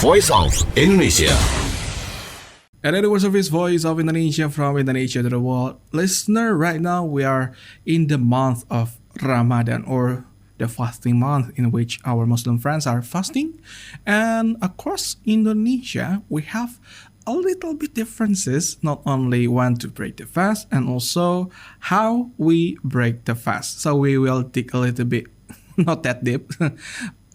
Voice of Indonesia. And it was of Voice of Indonesia from Indonesia to the world. Listener, right now we are in the month of Ramadan, or the fasting month, in which our Muslim friends are fasting. And across Indonesia, we have a little bit differences, not only when to break the fast and also how we break the fast. So we will dig a little bit, not that deep,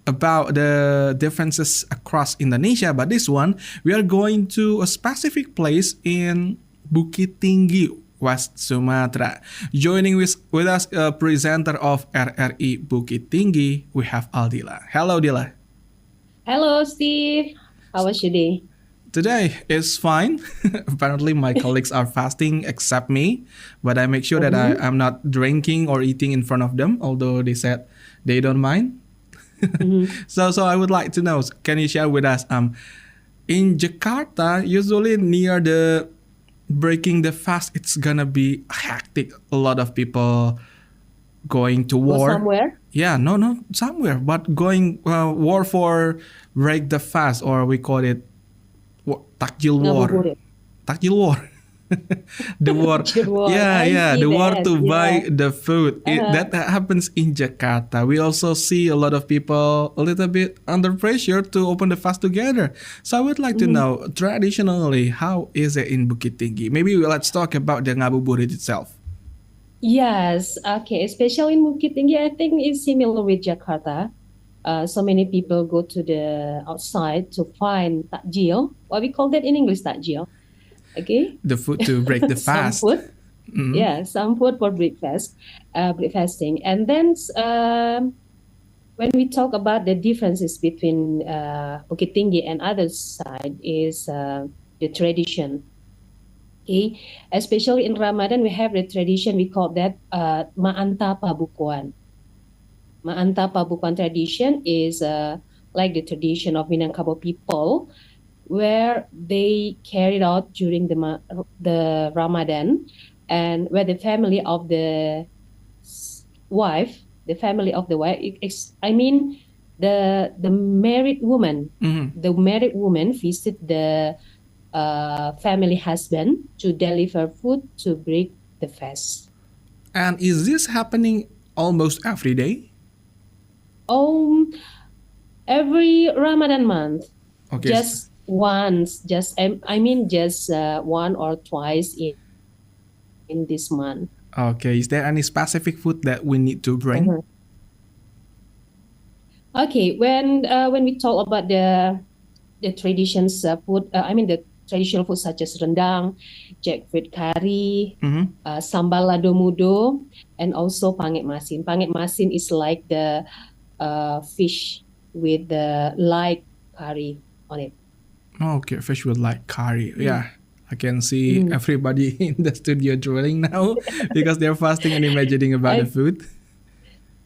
about the differences across Indonesia. But this one, we are going to a specific place in Bukittinggi, West Sumatra. Joining with us, a presenter of RRI Bukittinggi, we have Aldilla. Hello, Dilla. Hello, Steve. How was your day? Today is fine. Apparently, my colleagues are fasting except me, but I make sure that I'm not drinking or eating in front of them, although they said they don't mind. So I would like to know, can you share with us, in Jakarta, usually near the breaking the fast, it's gonna be hectic. A lot of people going to war. Go somewhere? Yeah, no, somewhere, but going war for break the fast, or we call it takjil war. Ngabuburit. Takjil war. The war. The war to buy the food. That happens in Jakarta. We also see a lot of people a little bit under pressure to open the fast together. So I would like to know, traditionally, how is it in Bukittinggi? Maybe let's talk about the ngabuburit itself. Yes, okay. Especially in Bukittinggi, I think it's similar with Jakarta. So many people go to the outside to find takjil. What we call that in English, takjil. Okay. The food to break the fast. Some food. Yeah, some food for breakfast, breakfasting. And then when we talk about the differences between Bukittinggi and other side is the tradition. Okay, especially in Ramadan, we have the tradition, we call that Ma'anta Pabukuan. Ma'anta Pabukuan tradition is like the tradition of Minangkabau people, where they carried out during the Ramadan, and where the family of the wife, the married woman, the married woman visit the family husband to deliver food to break the fast. And is this happening almost every day? Every Ramadan month. Okay. Just once, just one or twice in this month. Okay. Is there any specific food that we need to bring? Okay. When we talk about the traditions food, the traditional food such as rendang, jackfruit curry, sambal lado mudo, and also panget masin. Panget masin is like the fish with the light curry on it. Okay, fish with light curry. Yeah, I can see everybody in the studio drooling now because they're fasting and imagining about the food.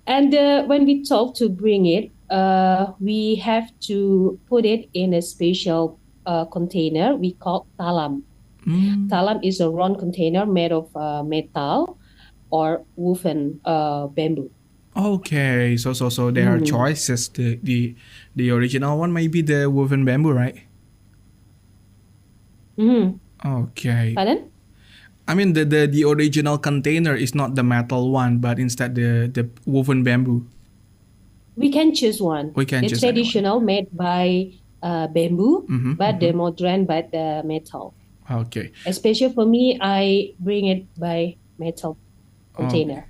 And when we talk to bring it, we have to put it in a special container we call talam. Talam is a round container made of metal or woven bamboo. Okay, so there are choices. The original one may be the woven bamboo, right? Okay. Pardon? I mean the original container is not the metal one, but instead the woven bamboo. We can choose one. We can choose the traditional made by bamboo, but the modern by the metal. Okay. Especially for me, I bring it by metal container.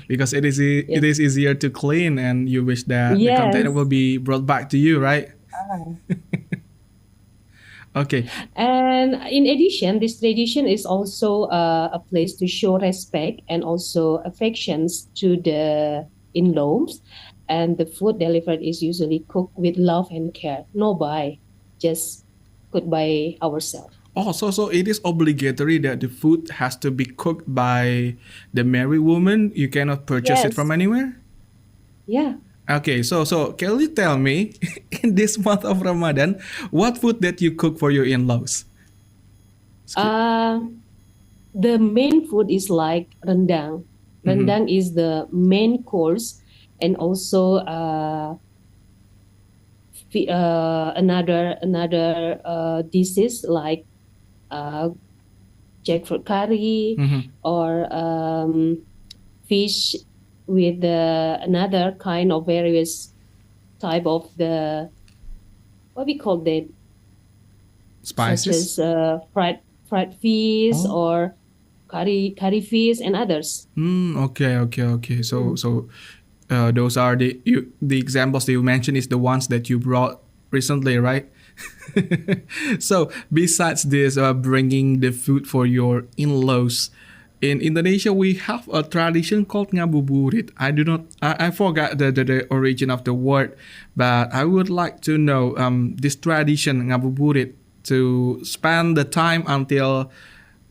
Because it is easier to clean, and you wish that the container will be brought back to you, right? Okay. And in addition, this tradition is also a place to show respect and also affections to the in-laws. And the food delivered is usually cooked with love and care. No buy, just cooked by ourselves. Oh, so it is obligatory that the food has to be cooked by the married woman? You cannot purchase it from anywhere? Yeah. Okay, so can you tell me, in this month of Ramadan, what food that you cook for your in-laws? The main food is like rendang. Rendang is the main course, and also another dishes like uh, jackfruit curry Mhm. or fish with another kind of various type of the what we call that, such Spices. as fried fish Oh. or curry fish and others. Okay. So those are the examples that you mentioned is the ones that you brought recently, right? So besides this, bringing the food for your in-laws, in Indonesia we have a tradition called ngabuburit. I forgot the origin of the word, but I would like to know this tradition ngabuburit to spend the time until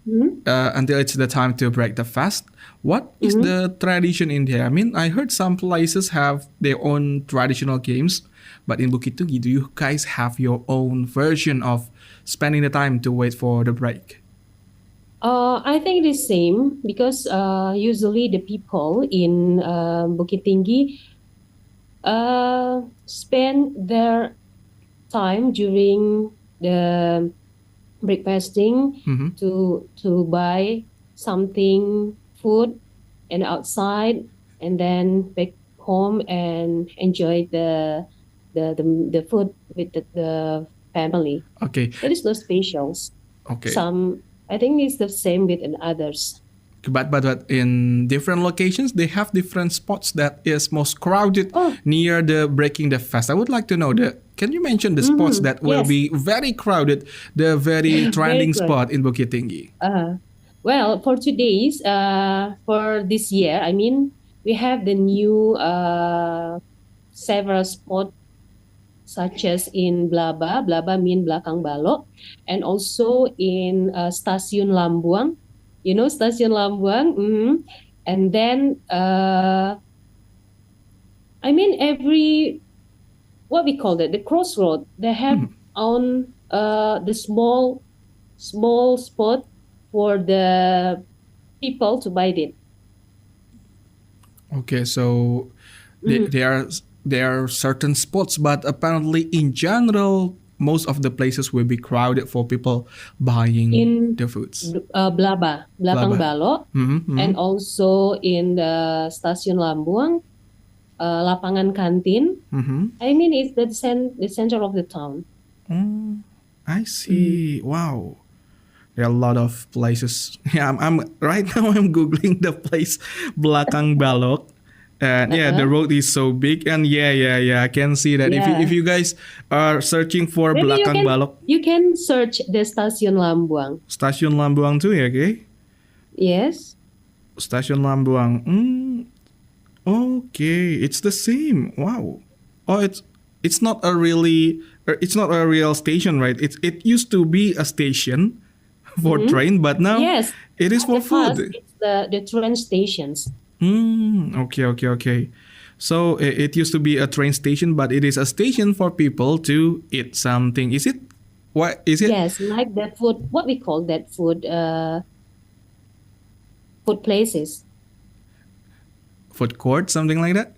it's the time to break the fast. What is Mm-hmm. the tradition in there? I mean, I heard some places have their own traditional games, but in Bukittinggi, do you guys have your own version of spending the time to wait for the break? I think it is same because usually the people in Bukittinggi spend their time during the breakfasting Mm-hmm. to buy something food and outside and then back home and enjoy the food with the family. Okay, There is no specials. okay. Some I think it's the same with in others. But in different locations, they have different spots that is most crowded Oh, near the breaking the fast. I would like to know the. Can you mention the spots that will yes, be very crowded, the very very trending good. spot in Bukittinggi? Well, for this year, I mean, we have the new several spots such as in Blaba mean Belakang Balok, and also in Stasiun Lambuang. You know Stasiun Lambuang? And then, I mean, what we call it, the crossroad, they have Mhm. on the small spot for the people to buy it. Okay, so Mhm. there are certain spots, but apparently in general, most of the places will be crowded for people buying In the foods. Belakang Blabah. Balok, Mm-hmm. and also in the Stasiun Lambuang, lapangan kantin. Mm-hmm. I mean, it's the center of the town. Oh, I Mm. see. Wow. There are a lot of places. Yeah, I'm right now. I'm googling the place, Belakang Balok, and yeah, the Uh-huh. road is so big, and yeah. I can see that. If Yeah. you guys are searching for Maybe Belakang Balok, you can search the Stasiun Lambuang. Stasiun Lambuang too, ya, okay? Yes. Stasiun Lambuang. Okay, it's the same. Wow. Oh, it's not a really it's not a real station, right? It used to be a station for Mm-hmm. train, but now Yes. it is At for the past, food. it's the train stations. Okay. So it used to be a train station, but it is a station for people to eat something. Is it? What is it? Yes, like the food. What we call that food? Food places. Food court, something like that.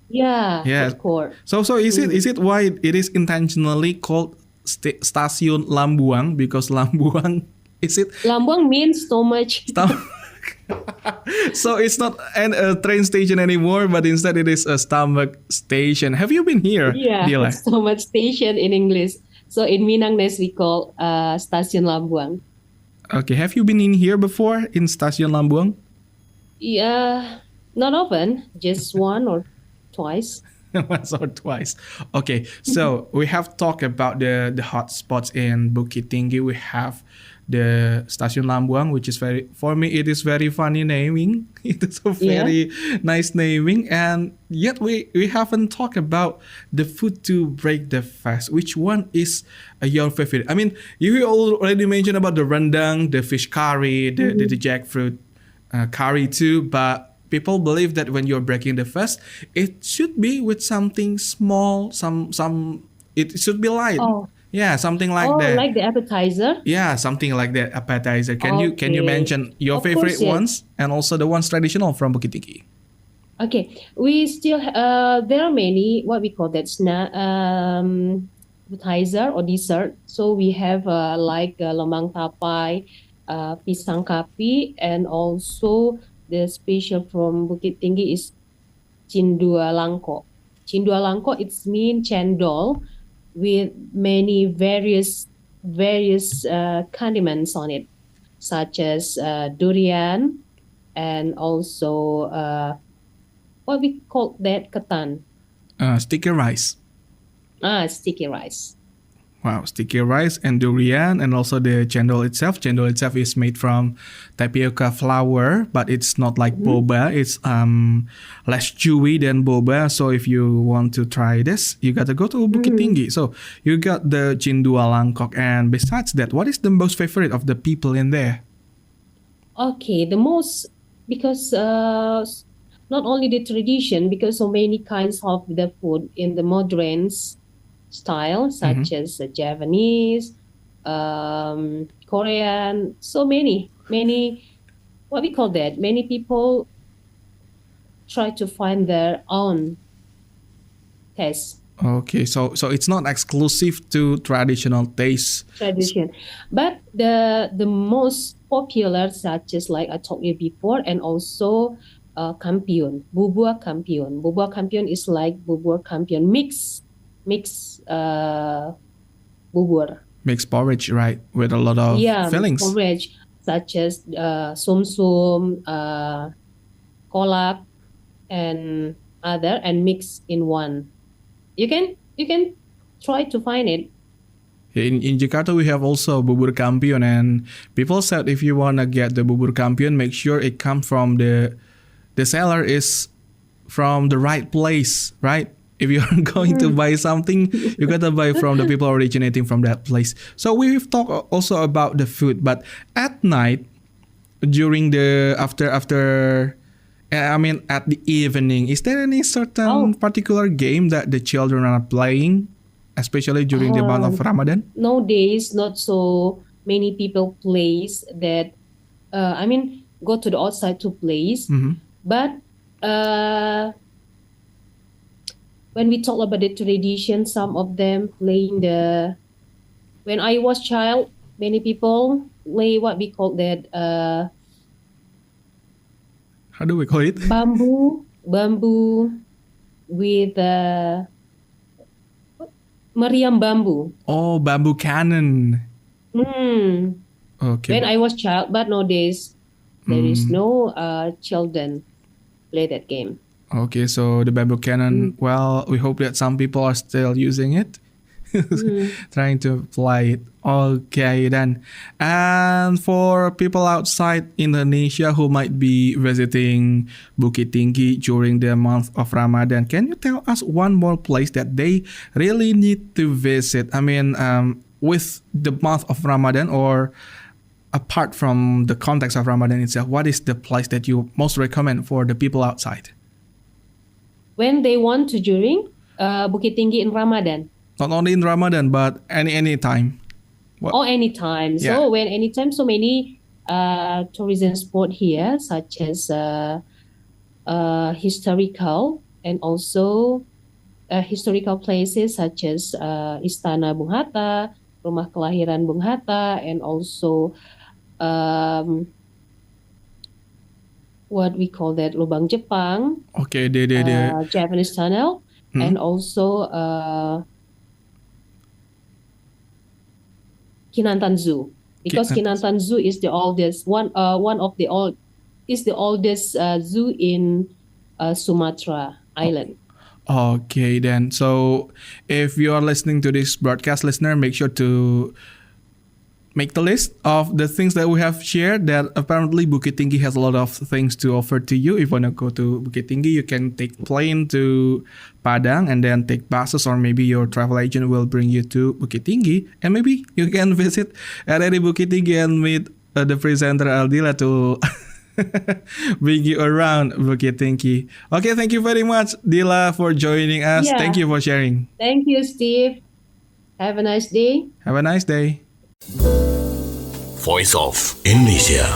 Yeah, Yeah. food court. So is Mm. it why it is intentionally called Stasiun Lambuang because Lambuang is it Lambang means so much. stop? So it's not a train station anymore, but instead it is a stomach station. Have you been here, Yeah, Dila? so much station in English. So in Minangnes we call Stasiun Lambuang. Okay, have you been in here before in Stasiun Lambuang? Yeah, not often, just one or twice. Once or twice. Okay, so we have talked about the hot spots in Bukittinggi. We have the Stasiun Lambuang, which is for me it is very funny naming. It is a Yeah. very nice naming, and yet we haven't talked about the food to break the fast. Which one is your favorite? I mean, you already mentioned about the rendang, the fish curry, the jackfruit curry too, but people believe that when you're breaking the fast, it should be with something small, it should be light. Oh, Yeah, something like oh, that. like the appetizer. Yeah, something like that. Appetizer. Can you Okay. mention your Of course, favorite yes. ones and also the ones traditional from Bukittinggi? Okay, we still there are many what we call that snack appetizer or dessert. So we have like lemang tapai, pisang kapi, and also the special from Bukit Tinggi is cindua langko. Cindua langko it's mean cendol with many various condiments on it, such as durian and also what we call that ketan. Sticky rice. Sticky rice. Wow, sticky rice and durian, and also the cendol itself. Cendol itself is made from tapioca flour, but it's not like boba. It's less chewy than boba. So if you want to try this, you gotta go to Bukit Tinggi. So you got the cindua langkok, and besides that, what is the most favorite of the people in there? Okay, the most because not only the tradition, because so many kinds of the food in the modern style, such as Japanese, Korean, so many, what we call that? Many people try to find their own taste. Okay, so it's not exclusive to traditional taste. Tradition, but the most popular, such as like I told you before, and also kampion, bubur kampion. Bubur kampion is like bubur kampion mix bubur. Mixed porridge, right? With a lot of fillings. Porridge such as sum, kolak, and other, and mix in one. You can try to find it. In Jakarta, we have also bubur kampion, and people said if you wanna get the bubur kampion, make sure it comes from the seller is from the right place, right? If you're going to buy something, you gotta buy from the people originating from that place. So we've talked also about the food, but at night, during the after at the evening, is there any certain particular game that the children are playing, especially during the month of Ramadan? Nowadays, not so many people plays that. Go to the outside to plays, but when we talk about the tradition, some of them playing the. When I was child, many people play what we call that. How do we call it? Bamboo with meriam bambu. Oh, bamboo cannon. Okay. When I was child, but nowadays there is no children play that game. Okay, so the bamboo cannon, well, we hope that some people are still using it, trying to play it. Okay, then. And for people outside Indonesia who might be visiting Bukit Tinggi during the month of Ramadan, can you tell us one more place that they really need to visit? With the month of Ramadan, or apart from the context of Ramadan itself, what is the place that you most recommend for the people outside? When they want to during Bukit Tinggi in Ramadan. Not only in Ramadan, but any time. Anytime. Yeah. So anytime, so many tourism spot here, such as historical and also historical places such as Istana Bung Hatta, Rumah Kelahiran Bung Hatta, and also what we call that Lubang Jepang. Okay, the Japanese tunnel, and also Kinantan Zoo, because Kinantan Zoo is the oldest one of the oldest zoo in Sumatra Island. Okay, then. So if you are listening to this broadcast, listener, make sure to make the list of the things that we have shared, that apparently Bukit Tinggi has a lot of things to offer to you. If you want to go to Bukit Tinggi, you can take plane to Padang and then take buses, or maybe your travel agent will bring you to Bukit Tinggi, and maybe you can visit RRI Bukit Tinggi and meet the presenter Aldilla to bring you around Bukit Tinggi. Okay, thank you very much, Dila, for joining us. Yeah. Thank you for sharing. Thank you, Steve. Have a nice day. Have a nice day. Voice of Indonesia.